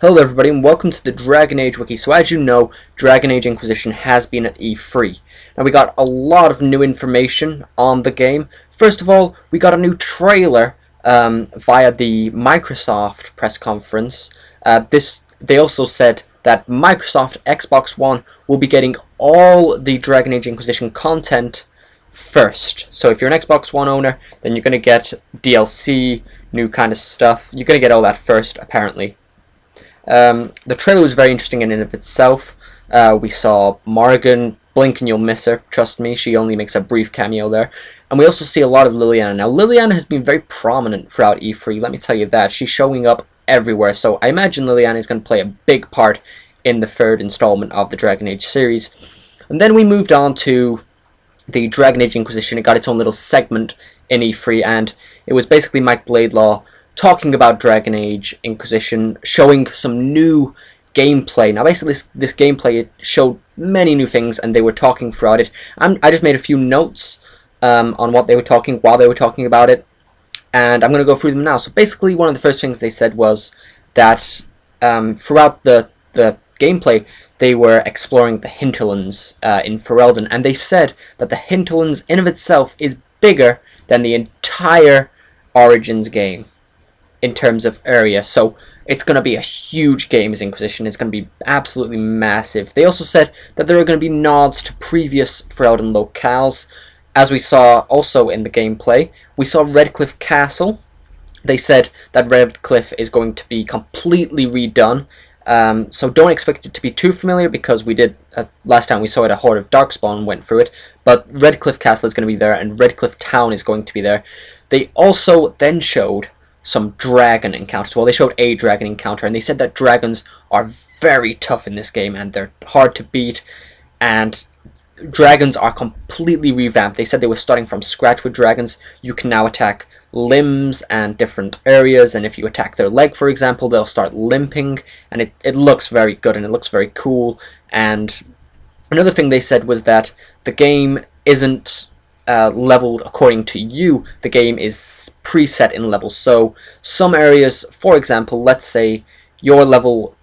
Hello everybody and welcome to the Dragon Age Wiki. So as you know, Dragon Age Inquisition has been at E3. Now we got a lot of new information on the game. First of all, we got a new trailer via the Microsoft press conference. They also said that Microsoft Xbox One will be getting all the Dragon Age Inquisition content first. So if you're an Xbox One owner, then you're going to get DLC, new kind of stuff. You're going to get all that first, apparently. The trailer was very interesting in and of itself. We saw Morrigan. Blink and you'll miss her, trust me, she only makes a brief cameo there. And we also see a lot of Leliana. Now Leliana has been very prominent throughout E3, let me tell you that. She's showing up everywhere, so I imagine Leliana is going to play a big part in the third installment of the Dragon Age series. And then we moved on to the Dragon Age Inquisition. It got its own little segment in E3, and it was basically Mike Bladelaw talking about Dragon Age Inquisition, showing some new gameplay. Now basically this gameplay, it showed many new things and they were talking throughout it. I just made a few notes on what they were talking while they were talking about it, and I'm going to go through them now. So basically one of the first things they said was that throughout the gameplay they were exploring the Hinterlands in Ferelden, and they said that the Hinterlands in of itself is bigger than the entire Origins game in terms of area. So it's going to be a huge game as Inquisition. It's going to be absolutely massive. They also said that there are going to be nods to previous Ferelden locales. As we saw also in the gameplay, we saw Redcliffe Castle. They said that Redcliffe is going to be completely redone. So don't expect it to be too familiar, because we did, last time we saw it, a Horde of Darkspawn went through it. But Redcliffe Castle is going to be there, and Redcliffe Town is going to be there. They also then showed some dragon encounters. Well, they showed a dragon encounter, and they said that dragons are very tough in this game and they're hard to beat, and dragons are completely revamped. They said they were starting from scratch with dragons. You can now attack limbs and different areas, and if you attack their leg, for example, they'll start limping, and it looks very good and it looks very cool. And another thing they said was that the game isn't leveled according to you. The game is preset in levels. So some areas, for example, let's say you're level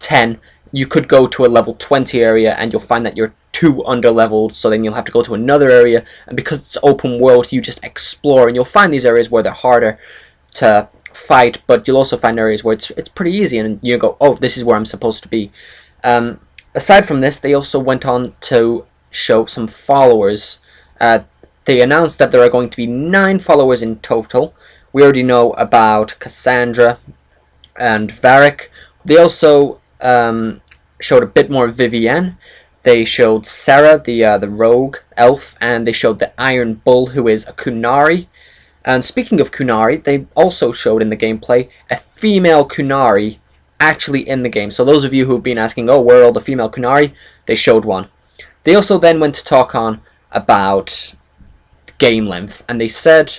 10, you could go to a level 20 area and you'll find that you're too underleveled, so then you'll have to go to another area, and because it's open world, you just explore and you'll find these areas where they're harder to fight, but you'll also find areas where it's pretty easy and you go, oh, this is where I'm supposed to be. Aside from this, they also went on to show some followers. They announced that there are going to be 9 followers in total. We already know about Cassandra and Varric. They also showed a bit more of Vivienne. They showed Sera, the rogue elf, and they showed the Iron Bull, who is a Kunari. And speaking of Kunari, they also showed in the gameplay a female Kunari actually in the game. So those of you who have been asking, oh, where are all the female Kunari? They showed one. They also then went to talk on about game length, and they said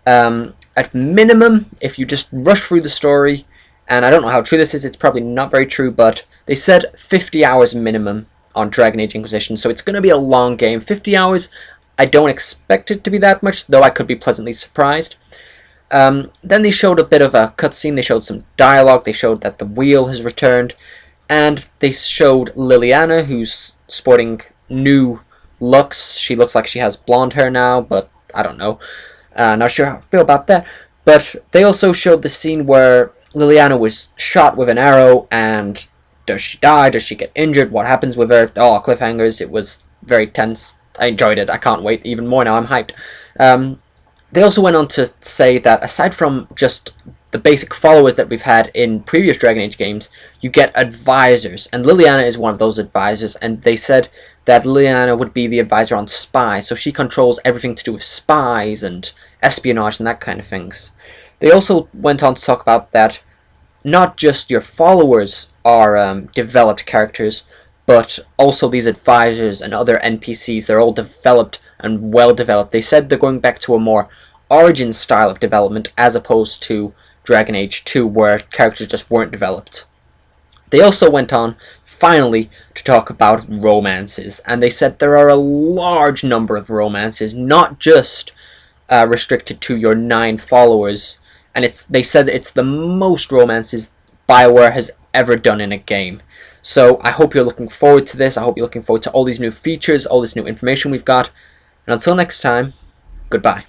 at minimum, if you just rush through the story, and I don't know how true this is, it's probably not very true, but they said 50 hours minimum on Dragon Age Inquisition, so it's going to be a long game. 50 hours, I don't expect it to be that much, though I could be pleasantly surprised. Then they showed a bit of a cutscene. They showed some dialogue. They showed that the wheel has returned, and they showed Leliana, who's sporting new looks. She looks like she has blonde hair now, but I don't know. Not sure how I feel about that. But they also showed the scene where Leliana was shot with an arrow, and does she die? Does she get injured? What happens with her? Oh, cliffhangers. It was very tense. I enjoyed it. I can't wait even more now. I'm hyped. They also went on to say that aside from just the basic followers that we've had in previous Dragon Age games, you get advisors, and Leliana is one of those advisors, and they said that Leliana would be the advisor on spies, so she controls everything to do with spies and espionage and that kind of things. They also went on to talk about that not just your followers are developed characters, but also these advisors and other NPCs, they're all developed and well developed. They said they're going back to a more Origins style of development as opposed to Dragon Age 2, where characters just weren't developed. They also went on, finally, to talk about romances, and they said there are a large number of romances, not just restricted to your 9 followers, and they said it's the most romances bioware has ever done in a game. So I hope you're looking forward to this. I hope you're looking forward to all these new features, all this new information we've got. And until next time, goodbye.